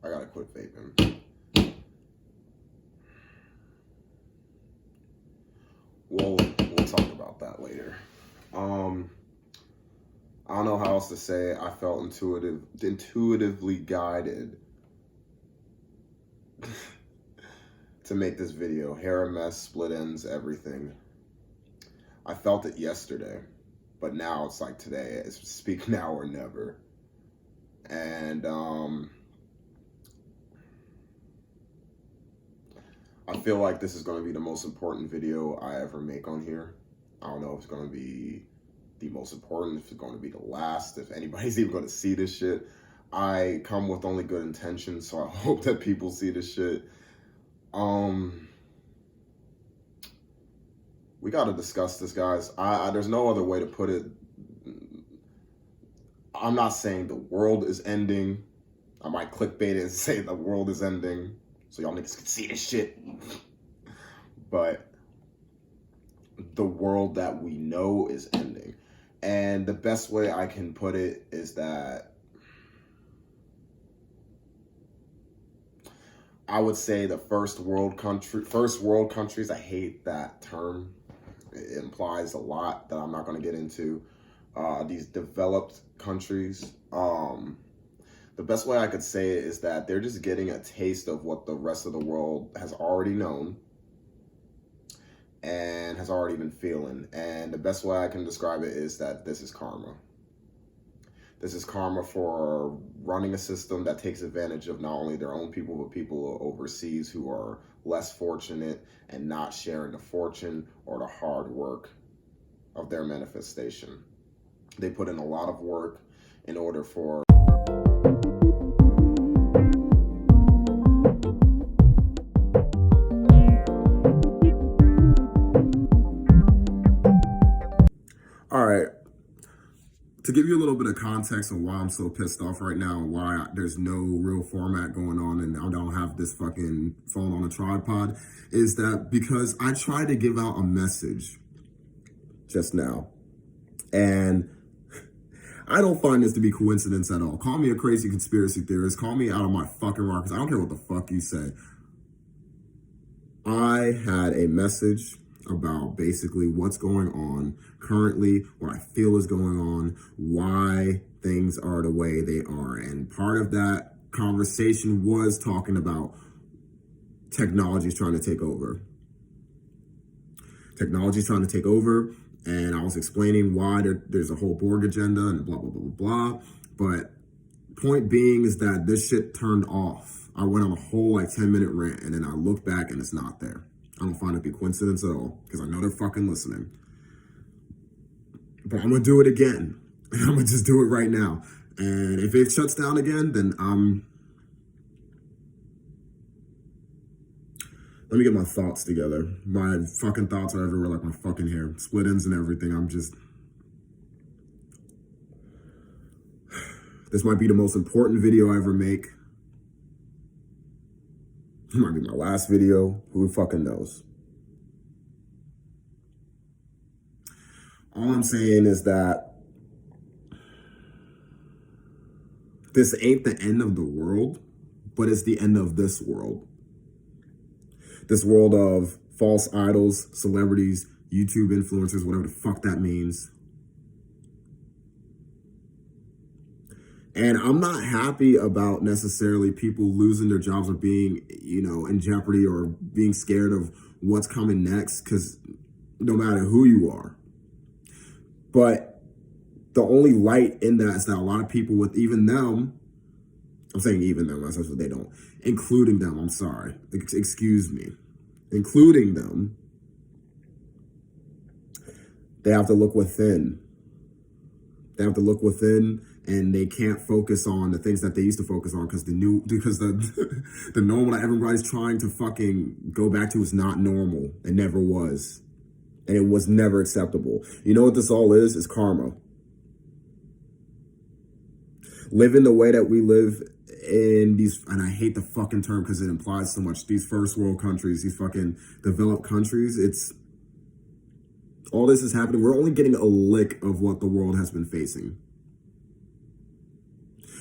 I gotta quit vaping. We'll talk about that later. I don't know how else to say it. I felt intuitively guided to make this video. Hair a mess, split ends, everything. I felt it yesterday, but now it's like today. It's speak now or never. And I feel like this is going to be the most important video I ever make on here. I don't know if it's going to be the most important, if it's going to be the last, if anybody's even going to see this shit. I come with only good intentions, so I hope that people see this shit. We got to discuss this, guys. There's no other way to put it. I'm not saying the world is ending. I might clickbait it and say the world is ending so y'all niggas can see this shit. But the world that we know is ending. And the best way I can put it is that I would say the first world countries, I hate that term. It implies a lot that I'm not going to get into. These developed countries, the best way I could say it is that they're just getting a taste of what the rest of the world has already known and has already been feeling. And the best way I can describe it is that this is karma. This is karma for running a system that takes advantage of not only their own people, but people overseas who are less fortunate and not sharing the fortune or the hard work of their manifestation. They put in a lot of work in order for all right. To give you a little bit of context on why I'm so pissed off right now and why there's no real format going on and I don't have this fucking phone on a tripod, is that because I tried to give out a message just now, and I don't find this to be coincidence at all. Call me a crazy conspiracy theorist, call me out of my fucking rockers, I don't care what the fuck you say. I had a message about basically what's going on currently, what I feel is going on, why things are the way they are. And part of that conversation was talking about technology's trying to take over. Technology's trying to take over, and I was explaining why there's a whole Borg agenda and blah, blah, blah, blah, blah. But point being is that this shit turned off. I went on a whole 10-minute rant, and then I look back and it's not there. I don't find it to be coincidence at all, because I know they're fucking listening. But I'm going to do it again. I'm going to just do it right now. And if it shuts down again, then let me get my thoughts together. My fucking thoughts are everywhere like my fucking hair. Split ends and everything. This might be the most important video I ever make. It might be my last video. Who fucking knows? All I'm saying is that this ain't the end of the world, but it's the end of this world. This world of false idols, celebrities, YouTube influencers, whatever the fuck that means. And I'm not happy about necessarily people losing their jobs or being, in jeopardy or being scared of what's coming next, because no matter who you are. But the only light in that is that a lot of people with even them, I'm saying even them, that's what they don't, including them, I'm sorry, excuse me, including them, they have to look within. They have to look within, and they can't focus on the things that they used to focus on because the normal that everybody's trying to fucking go back to is not normal. It never was. And it was never acceptable. You know what this all is? It's karma. Living the way that we live in these, and I hate the fucking term because it implies so much, these first world countries, these fucking developed countries, all this is happening. We're only getting a lick of what the world has been facing.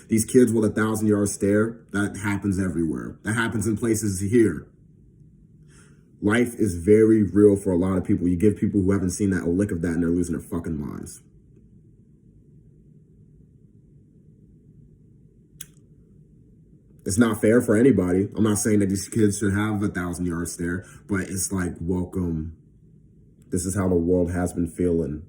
These kids with 1,000-yard stare, that happens everywhere. That happens in places here. Life is very real for a lot of people. You give people who haven't seen that a lick of that and they're losing their fucking minds. It's not fair for anybody. I'm not saying that these kids should have a 1,000-yard stare, but it's like, welcome. This is how the world has been feeling.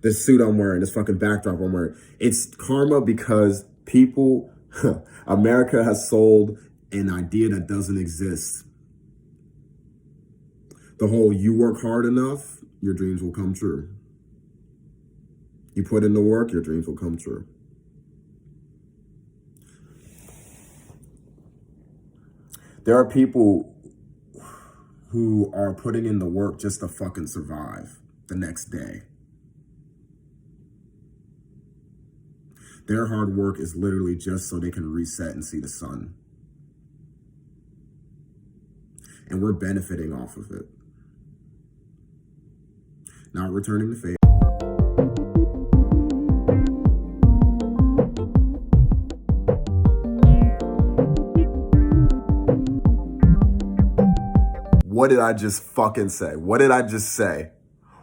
This suit I'm wearing, this fucking backdrop I'm wearing, it's karma because people, America has sold an idea that doesn't exist. The whole, you work hard enough, your dreams will come true. You put in the work, your dreams will come true. There are people who are putting in the work just to fucking survive the next day. Their hard work is literally just so they can reset and see the sun. And we're benefiting off of it. Not returning the favor. What did I just fucking say? What did I just say?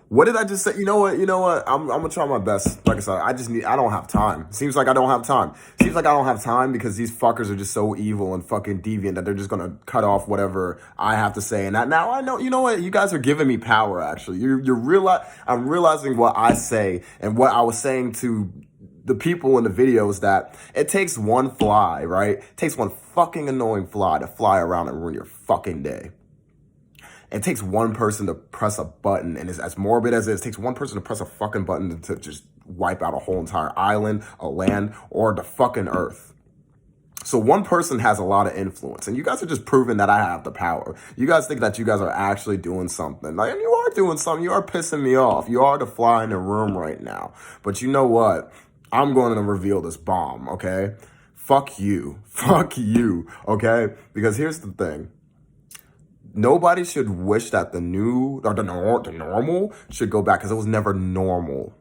What did I just say? You know what? I'm gonna try my best. Like I said, I don't have time. Seems like I don't have time. Seems like I don't have time because these fuckers are just so evil and fucking deviant that they're just gonna cut off whatever I have to say. And now I know, you know what? You guys are giving me power, actually. I'm realizing what I say and what I was saying to the people in the videos, that it takes one fly, right? It takes one fucking annoying fly to fly around and ruin your fucking day. It takes one person to press a button, and as morbid as it is, it takes one person to press a fucking button to just wipe out a whole entire island, a land, or the fucking earth. So one person has a lot of influence, and you guys are just proving that I have the power. You guys think that you guys are actually doing something. Like, and you are doing something. You are pissing me off. You are the fly in the room right now. But you know what? I'm going to reveal this bomb, okay? Fuck you. Fuck you, okay? Because here's the thing. Nobody should wish that the normal should go back, because it was never normal.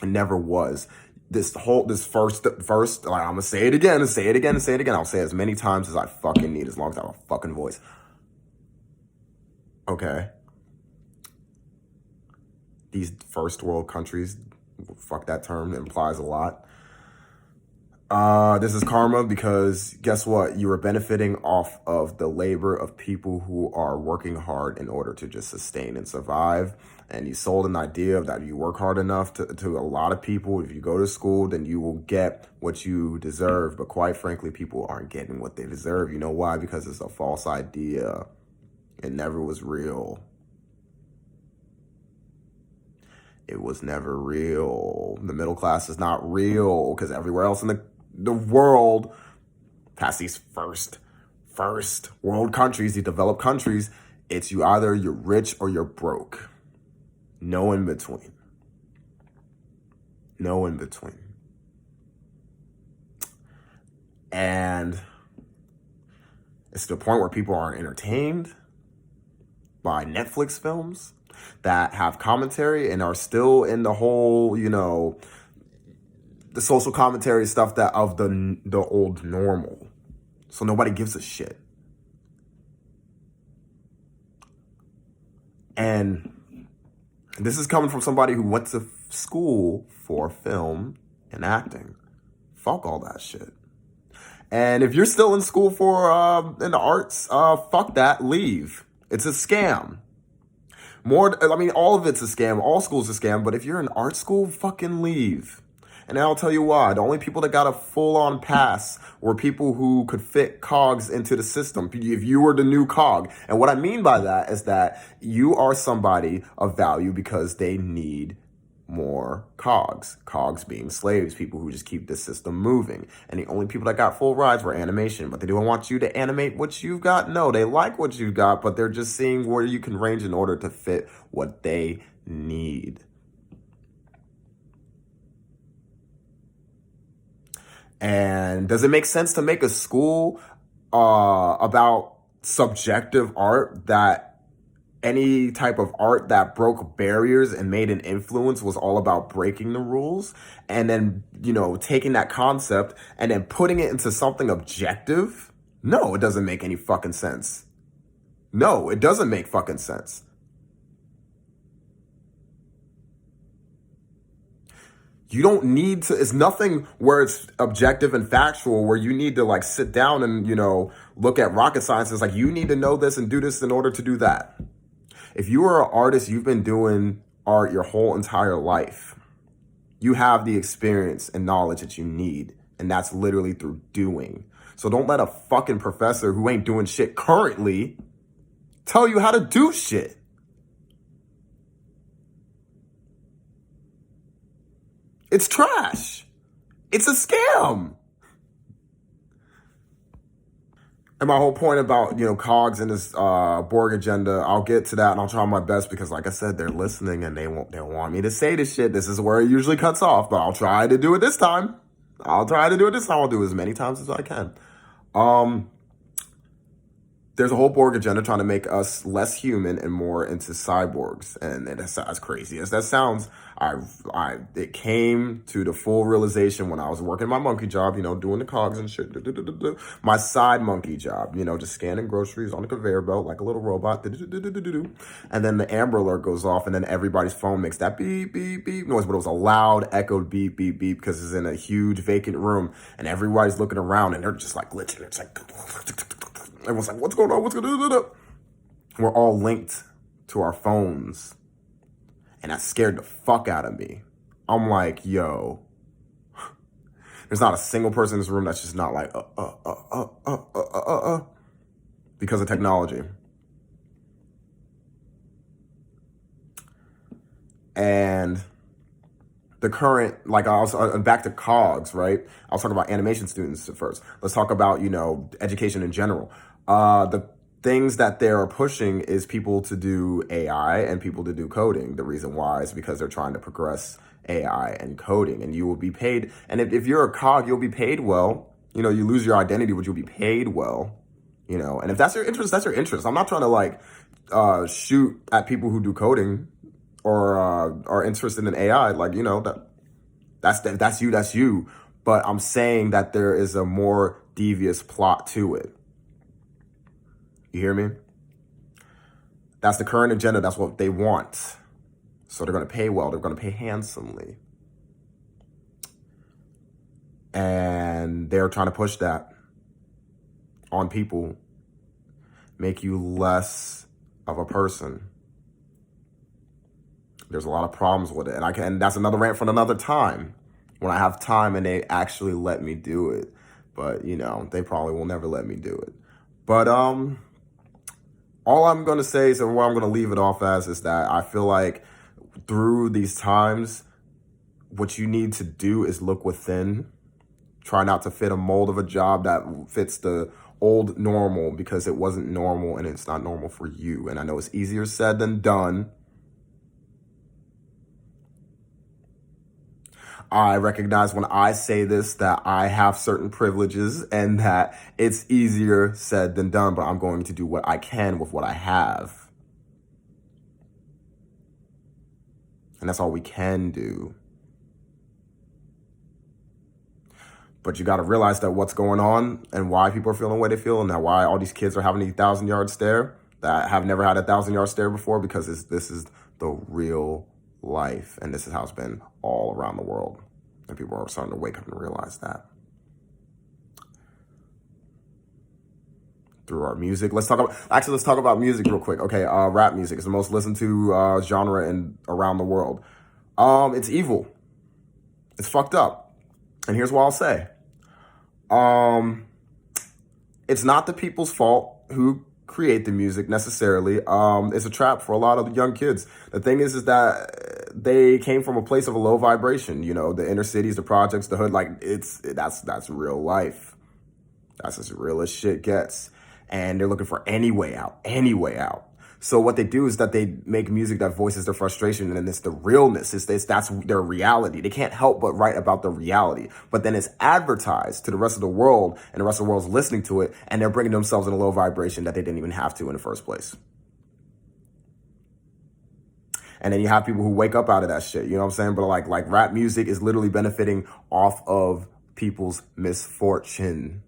It never was. This first, like, I'm gonna say it again and say it again and say it again. I'll say it as many times as I fucking need, as long as I have a fucking voice. Okay. These first world countries, fuck that term, it implies a lot. This is karma because guess what? You are benefiting off of the labor of people who are working hard in order to just sustain and survive. And you sold an idea of that you work hard enough to a lot of people. If you go to school, then you will get what you deserve. But quite frankly, people aren't getting what they deserve. You know why? Because it's a false idea. It never was real. It was never real. The middle class is not real because everywhere else in the world, past these first world countries, these developed countries, it's you're rich or you're broke. No in between. No in between. And it's to the point where people aren't entertained by Netflix films that have commentary and are still in the whole, the social commentary stuff that of the old normal. So nobody gives a shit. And this is coming from somebody who went to school for film and acting. Fuck all that shit. And if you're still in school for in the arts, fuck that, leave. It's a scam. All of it's a scam. All school's a scam. But if you're in art school, fucking leave. And I'll tell you why. The only people that got a full-on pass were people who could fit cogs into the system. If you were the new cog. And what I mean by that is that you are somebody of value because they need more cogs. Cogs being slaves, people who just keep the system moving. And the only people that got full rides were animation. But they don't want you to animate what you've got. No, they like what you got, but they're just seeing where you can range in order to fit what they need. And does it make sense to make a school about subjective art that any type of art that broke barriers and made an influence was all about breaking the rules, and then, taking that concept and then putting it into something objective. No, it doesn't make any fucking sense. No, it doesn't make fucking sense. You don't need to, it's nothing where it's objective and factual, where you need to like sit down and, look at rocket science. It's like, you need to know this and do this in order to do that. If you are an artist, you've been doing art your whole entire life. You have the experience and knowledge that you need, and that's literally through doing. So don't let a fucking professor who ain't doing shit currently tell you how to do shit. It's trash. It's a scam. And my whole point about, cogs and this Borg agenda, I'll get to that, and I'll try my best because, like I said, they're listening and they want me to say this shit. This is where it usually cuts off, but I'll try to do it this time. I'll do it as many times as I can. There's a whole Borg agenda trying to make us less human and more into cyborgs. And that's as crazy as that sounds, it came to the full realization when I was working my monkey job, doing the cogs and shit. My side monkey job, just scanning groceries on the conveyor belt like a little robot. And then the Amber Alert goes off, and then everybody's phone makes that beep, beep, beep noise. But it was a loud, echoed beep, beep, beep, because it's in a huge vacant room. And everybody's looking around, and they're just like glitching. It's like... Everyone's like, what's going on? What's going on? We're all linked to our phones. And that scared the fuck out of me. I'm like, yo, there's not a single person in this room that's just not like, because of technology. And the current, like I was back to COGS, right? I was talking about animation students at first. Let's talk about, education in general. The things that they're pushing is people to do AI and people to do coding. The reason why is because they're trying to progress AI and coding, and you will be paid. And if you're a cog, you'll be paid well. You lose your identity, but you'll be paid well. And if that's your interest, that's your interest. I'm not trying to shoot at people who do coding or are interested in AI. Like, that's you. But I'm saying that there is a more devious plot to it. You hear me? That's the current agenda. That's what they want. So they're going to pay well. They're going to pay handsomely. And they're trying to push that on people, make you less of a person. There's a lot of problems with it. And that's another rant for another time, when I have time and they actually let me do it. But, they probably will never let me do it. But all I'm going to say is, and what I'm going to leave it off as, is that I feel like through these times, what you need to do is look within. Try not to fit a mold of a job that fits the old normal, because it wasn't normal and it's not normal for you. And I know it's easier said than done. I recognize when I say this that I have certain privileges and that it's easier said than done, but I'm going to do what I can with what I have. And that's all we can do. But you got to realize that what's going on and why people are feeling the way they feel, and that why all these kids are having a 1,000-yard stare that have never had a 1,000-yard stare before, because this is the real life, and this is how it's been all around the world, and people are starting to wake up and realize that. Through our music, let's talk about music real quick. Okay, rap music is the most listened to genre around the world. It's evil. It's fucked up, and here's what I'll say. It's not the people's fault who create the music necessarily. It's a trap for a lot of young kids. The thing is that they came from a place of a low vibration, the inner cities, the projects, the hood, that's real life. That's as real as shit gets. And they're looking for any way out. So what they do is that they make music that voices their frustration, and it's the realness. That's their reality. They can't help but write about the reality. But then it's advertised to the rest of the world, and the rest of the world's listening to it, and they're bringing themselves in a low vibration that they didn't even have to in the first place. And then you have people who wake up out of that shit, you know what I'm saying? But like rap music is literally benefiting off of people's misfortune.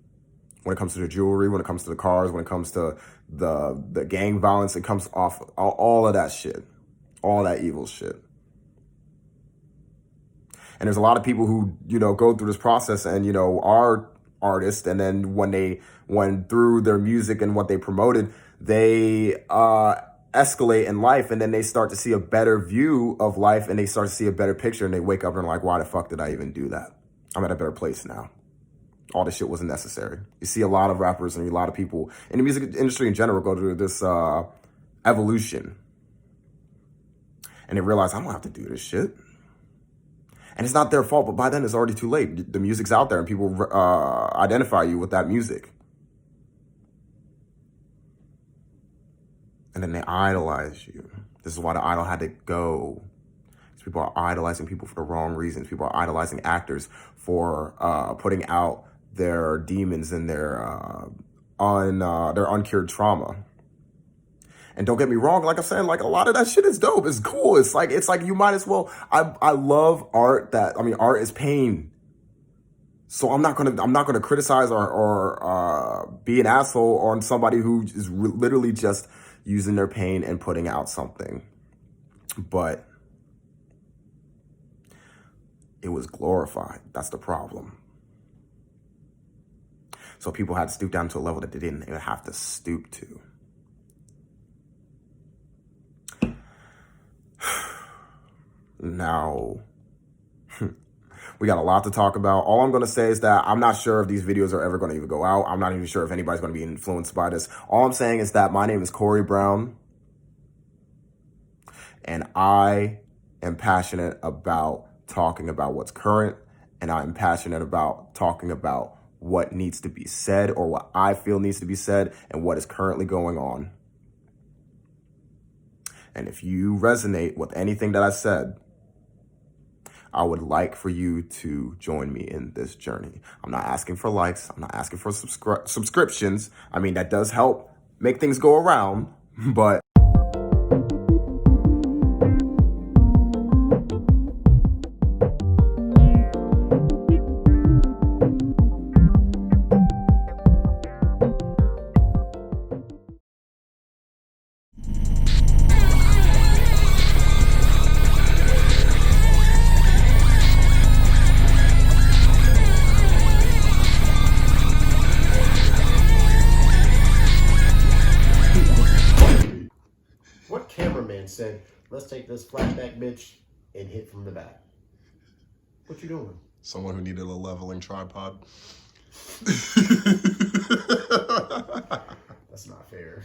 When it comes to the jewelry, when it comes to the cars, when it comes to the gang violence, it comes off all of that shit, all that evil shit. And there's a lot of people who, you know, go through this process and, you know, are artists. And then when through their music and what they promoted, they escalate in life, and then they start to see a better view of life, and they start to see a better picture, and they wake up and are like, why the fuck did I even do that? I'm at a better place now. All this shit wasn't necessary. You see a lot of rappers and a lot of people in the music industry in general go through this evolution. And they realize, I don't have to do this shit. And it's not their fault, but by then it's already too late. The music's out there and people identify you with that music. And then they idolize you. This is why the idol had to go. Because people are idolizing people for the wrong reasons. People are idolizing actors for putting out their demons and their uncured trauma. And don't get me wrong, like I'm saying, like a lot of that shit is dope. It's cool. It's like you might as well. I love art. Art is pain. So I'm not gonna criticize or be an asshole on somebody who is literally just using their pain and putting out something. But it was glorified. That's the problem. So people had to stoop down to a level that they didn't even have to stoop to. Now, we got a lot to talk about. All I'm going to say is that I'm not sure if these videos are ever going to even go out. I'm not even sure if anybody's going to be influenced by this. All I'm saying is that my name is Corey Brown, and I am passionate about talking about what's current, and I'm passionate about talking about what needs to be said, or what I feel needs to be said, and what is currently going on. And if you resonate with anything that I said, I would like for you to join me in this journey. I'm not asking for likes. I'm not asking for subscriptions. I mean, that does help make things go around, but cameraman said, let's take this flashback bitch and hit from the back. What you doing? Someone who needed a leveling tripod. That's not fair.